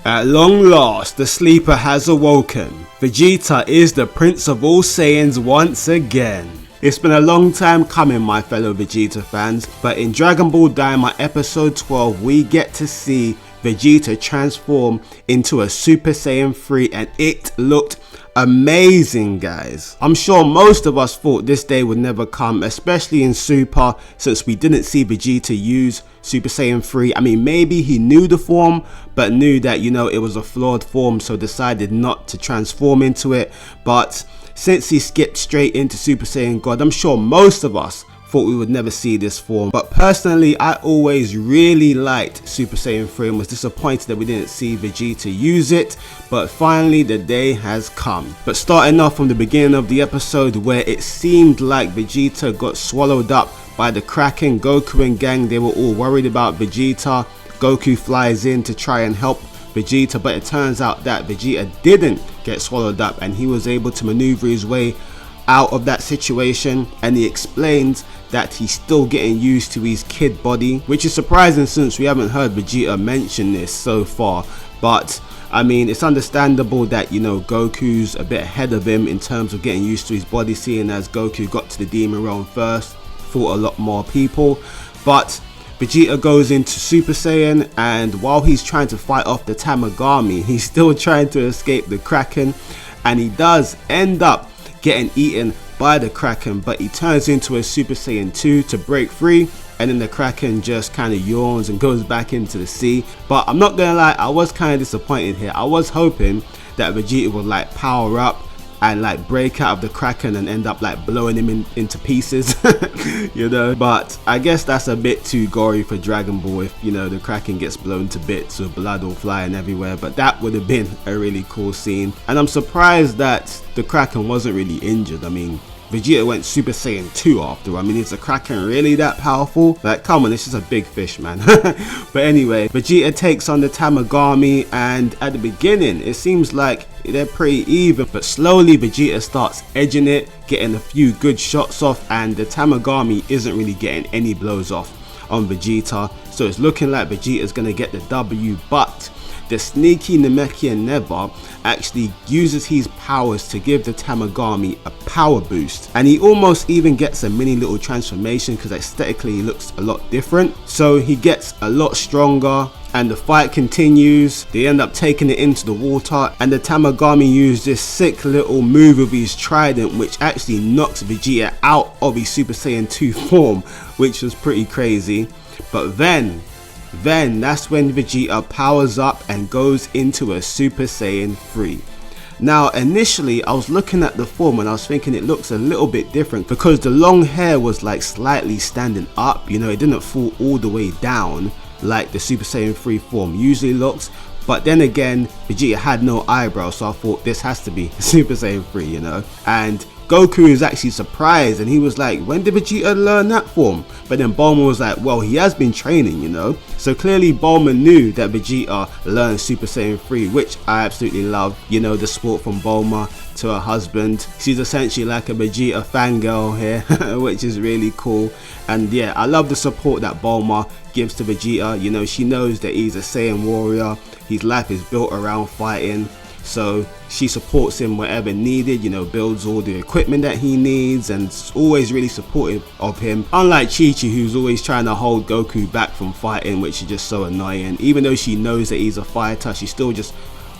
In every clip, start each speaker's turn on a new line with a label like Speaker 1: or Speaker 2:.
Speaker 1: At long last, the sleeper has awoken. Vegeta is the Prince of all Saiyans once again. It's been a long time coming, my fellow Vegeta fans, but in Dragon Ball Daima episode 12 we get to see Vegeta transform into a Super Saiyan 3 and it looked amazing, guys. I'm sure most of us thought this day would never come, especially in Super, since we didn't see Vegeta use Super Saiyan 3. I mean, maybe he knew the form, but knew that, you know, it was a flawed form, so decided not to transform into it. But since he skipped straight into Super Saiyan God, I'm sure most of us thought we would never see this form. But personally, I always really liked Super Saiyan 3 and was disappointed that we didn't see Vegeta use it, but finally the day has come. But starting off from the beginning of the episode, where it seemed like Vegeta got swallowed up by the Kraken, Goku and gang, they were all worried about Vegeta. Goku flies in to try and help Vegeta, but it turns out that Vegeta didn't get swallowed up and he was able to maneuver his way out of that situation, and he explains that he's still getting used to his kid body, which is surprising since we haven't heard Vegeta mention this so far. But I mean, it's understandable that, you know, Goku's a bit ahead of him in terms of getting used to his body, seeing as Goku got to the demon realm first, fought a lot more people. But Vegeta goes into Super Saiyan, and while he's trying to fight off the Tamagami, he's still trying to escape the Kraken, and he does end up getting eaten by the Kraken, but he turns into a Super Saiyan 2 to break free, and then the Kraken just kind of yawns and goes back into the sea. But I'm not gonna lie, I was kind of disappointed here. I was hoping that Vegeta would like power up and like break out of the Kraken and end up like blowing him into pieces, you know. But I guess that's a bit too gory for Dragon Ball if, you know, the Kraken gets blown to bits with blood all flying everywhere. But that would have been a really cool scene, and I'm surprised that the Kraken wasn't really injured. I mean, Vegeta went Super Saiyan 2 after. I mean, is the Kraken really that powerful? Like, come on, it's just a big fish, man. But anyway, Vegeta takes on the Tamagami, and at the beginning it seems like they're pretty even, but slowly Vegeta starts edging it, getting a few good shots off, and the Tamagami isn't really getting any blows off on Vegeta. So it's looking like Vegeta's gonna get the W, but the sneaky Namekian Never actually uses his powers to give the Tamagami a power boost, and he almost even gets a mini little transformation because aesthetically he looks a lot different. So he gets a lot stronger and the fight continues. They end up taking it into the water, and the Tamagami used this sick little move with his trident, which actually knocks Vegeta out of his Super Saiyan 2 form, which was pretty crazy. But then that's when Vegeta powers up and goes into a Super Saiyan 3. Now initially I was looking at the form and I was thinking it looks a little bit different because the long hair was like slightly standing up, you know, it didn't fall all the way down like the Super Saiyan 3 form usually looks. But then again, Vegeta had no eyebrows, so I thought this has to be Super Saiyan 3, you know. And Goku is actually surprised and he was like, when did Vegeta learn that form? But then Bulma was like, well, he has been training, you know. So clearly Bulma knew that Vegeta learned Super Saiyan 3, which I absolutely love. You know, the support from Bulma to her husband. She's essentially like a Vegeta fangirl here, which is really cool. And yeah, I love the support that Bulma gives to Vegeta. You know, she knows that he's a Saiyan warrior. His life is built around fighting. So she supports him wherever needed, you know, builds all the equipment that he needs, and is always really supportive of him. Unlike Chi-Chi, who's always trying to hold Goku back from fighting, which is just so annoying. Even though she knows that he's a fighter, she still just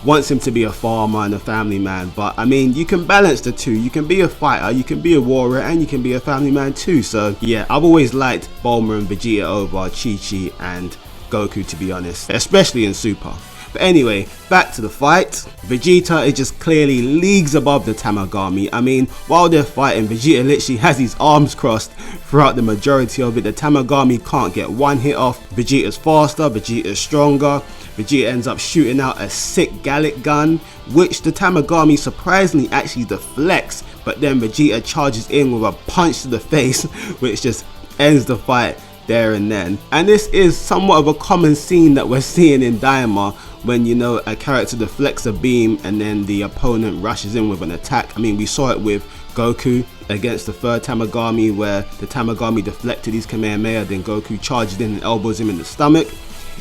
Speaker 1: wants him to be a farmer and a family man. But I mean, you can balance the two. You can be a fighter, you can be a warrior, and you can be a family man too. So yeah, I've always liked Bulma and Vegeta over Chi-Chi and Goku, to be honest, especially in Super. But anyway, back to the fight. Vegeta is just clearly leagues above the Tamagami. I mean, while they're fighting, Vegeta literally has his arms crossed throughout the majority of it. The Tamagami can't get one hit off. Vegeta's faster, Vegeta's stronger. Vegeta ends up shooting out a sick Gallic gun, which the Tamagami surprisingly actually deflects, but then Vegeta charges in with a punch to the face, which just ends the fight there and then. And this is somewhat of a common scene that we're seeing in Daima, when, you know, a character deflects a beam and then the opponent rushes in with an attack. I mean, we saw it with Goku against the third Tamagami, where the Tamagami deflected his Kamehameha, then Goku charged in and elbows him in the stomach.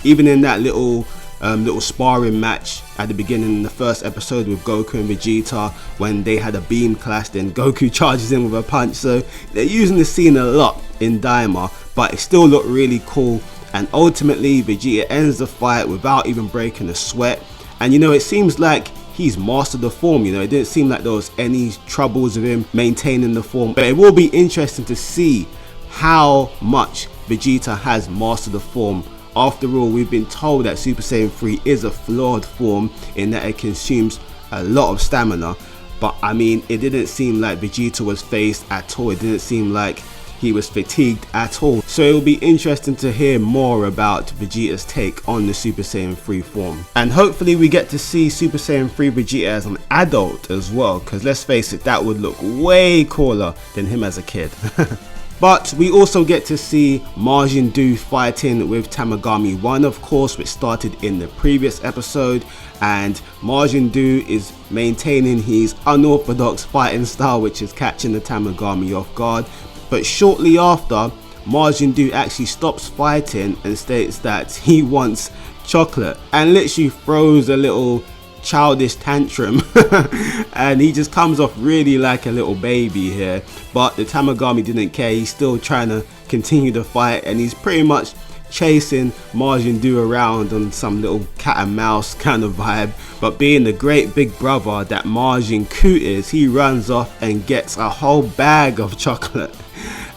Speaker 1: Even in that little little sparring match at the beginning in the first episode with Goku and Vegeta when they had a beam clash, then Goku charges in with a punch. So they're using the scene a lot in Daima, but it still looked really cool. And ultimately Vegeta ends the fight without even breaking a sweat. And you know, it seems like he's mastered the form. You know, it didn't seem like there was any troubles with him maintaining the form. But it will be interesting to see how much Vegeta has mastered the form. After all, we've been told that Super Saiyan 3 is a flawed form in that it consumes a lot of stamina. But I mean, it didn't seem like Vegeta was phased at all. It didn't seem like he was fatigued at all. So it will be interesting to hear more about Vegeta's take on the Super Saiyan 3 form. And hopefully we get to see Super Saiyan 3 Vegeta as an adult as well, because let's face it, that would look way cooler than him as a kid. But we also get to see Majin Buu fighting with Tamagami 1, of course, which started in the previous episode. And Majin Buu is maintaining his unorthodox fighting style, which is catching the Tamagami off guard. But shortly after, Majin Buu actually stops fighting and states that he wants chocolate and literally throws a little childish tantrum and he just comes off really like a little baby here. But the Tamagami didn't care. He's still trying to continue the fight, and he's pretty much chasing Majin Buu around on some little cat and mouse kind of vibe. But being the great big brother that Majin Buu is, he runs off and gets a whole bag of chocolate.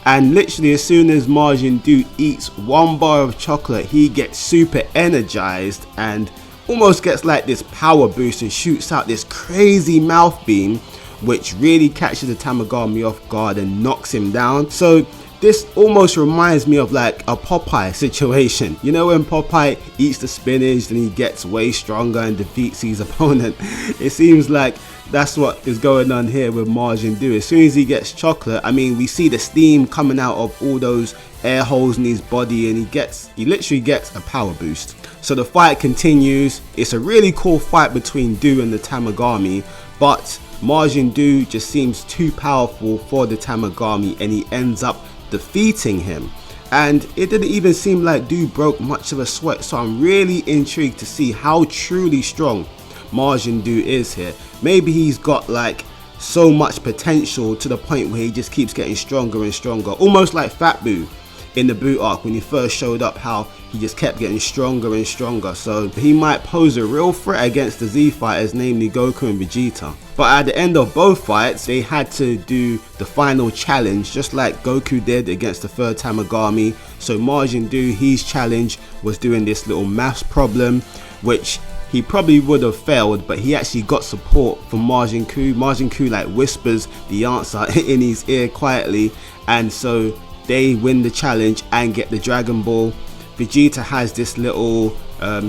Speaker 1: And literally as soon as Majin Buu eats one bar of chocolate, he gets super energized and almost gets like this power boost and shoots out this crazy mouth beam, which really catches the Tamagami off guard and knocks him down. So this almost reminds me of like a Popeye situation. You know, when Popeye eats the spinach and he gets way stronger and defeats his opponent. It seems like that's what is going on here with Majin Buu. As soon as he gets chocolate, I mean, we see the steam coming out of all those air holes in his body, and he literally gets a power boost. So the fight continues. It's a really cool fight between Buu and the Tamagami, but Majin Buu just seems too powerful for the Tamagami and he ends up defeating him. And it didn't even seem like Buu broke much of a sweat, so I'm really intrigued to see how truly strong Majin Buu is here. Maybe he's got like so much potential to the point where he just keeps getting stronger and stronger, almost like Fat Buu in the Buu arc when he first showed up, how he just kept getting stronger and stronger. So he might pose a real threat against the Z fighters, namely Goku and Vegeta. But at the end of both fights, they had to do the final challenge, just like Goku did against the third Tamagami. So Majin Buu, his challenge was doing this little maths problem, which he probably would have failed, but he actually got support from Majin Buu. Majin Buu like whispers the answer in his ear quietly, and so they win the challenge and get the Dragon Ball. Vegeta has this little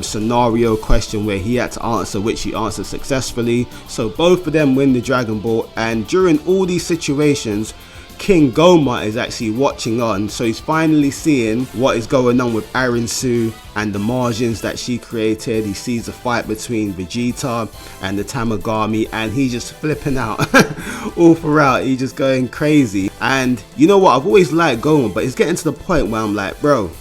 Speaker 1: scenario question where he had to answer, which he answered successfully. So both of them win the Dragon Ball, and during all these situations, King Goma is actually watching on, so he's finally seeing what is going on with Arinsu and the Majins that she created. He sees the fight between Vegeta and the Tamagami, and he's just flipping out all throughout. He's just going crazy. And you know what, I've always liked Goma, but it's getting to the point where I'm like, bro,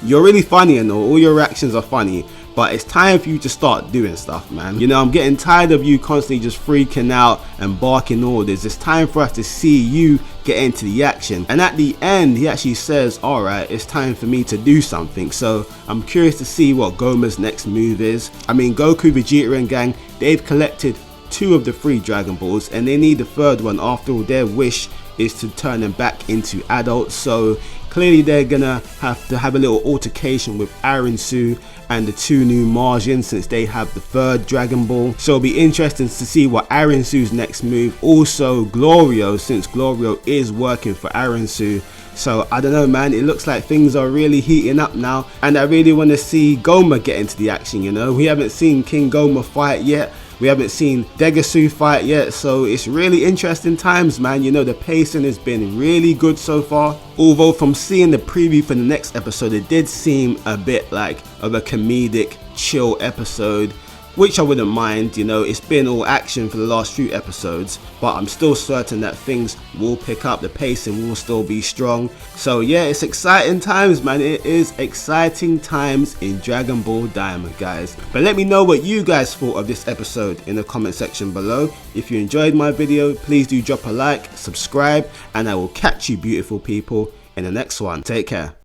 Speaker 1: you're really funny and all your reactions are funny, but it's time for you to start doing stuff, man. You know, I'm getting tired of you constantly just freaking out and barking orders. It's time for us to see you get into the action. And at the end, he actually says, alright, it's time for me to do something. So I'm curious to see what Goma's next move is. I mean, Goku, Vegeta and gang, they've collected 2 of the 3 Dragon Balls, and they need the 3rd one. After all, their wish is to turn them back into adults. So clearly they're gonna have to have a little altercation with Arinsu and the 2 new Majins, since they have the 3rd Dragon Ball. So it'll be interesting to see what Arinsu's next move. Also Glorio, since Glorio is working for Arinsu. So I don't know, man, it looks like things are really heating up now, and I really want to see Goma get into the action. You know, we haven't seen King Goma fight yet. We haven't seen Degasu fight yet, so it's really interesting times, man. You know, the pacing has been really good so far. Although from seeing the preview for the next episode, it did seem a bit like of a comedic, chill episode. which I wouldn't mind. You know, it's been all action for the last few episodes, but I'm still certain that things will pick up, the pacing will still be strong. So yeah, it's exciting times, man. It is exciting times in Dragon Ball Daima, guys. But let me know what you guys thought of this episode in the comment section below. If you enjoyed my video, please do drop a like, subscribe, and I will catch you beautiful people in the next one. Take care.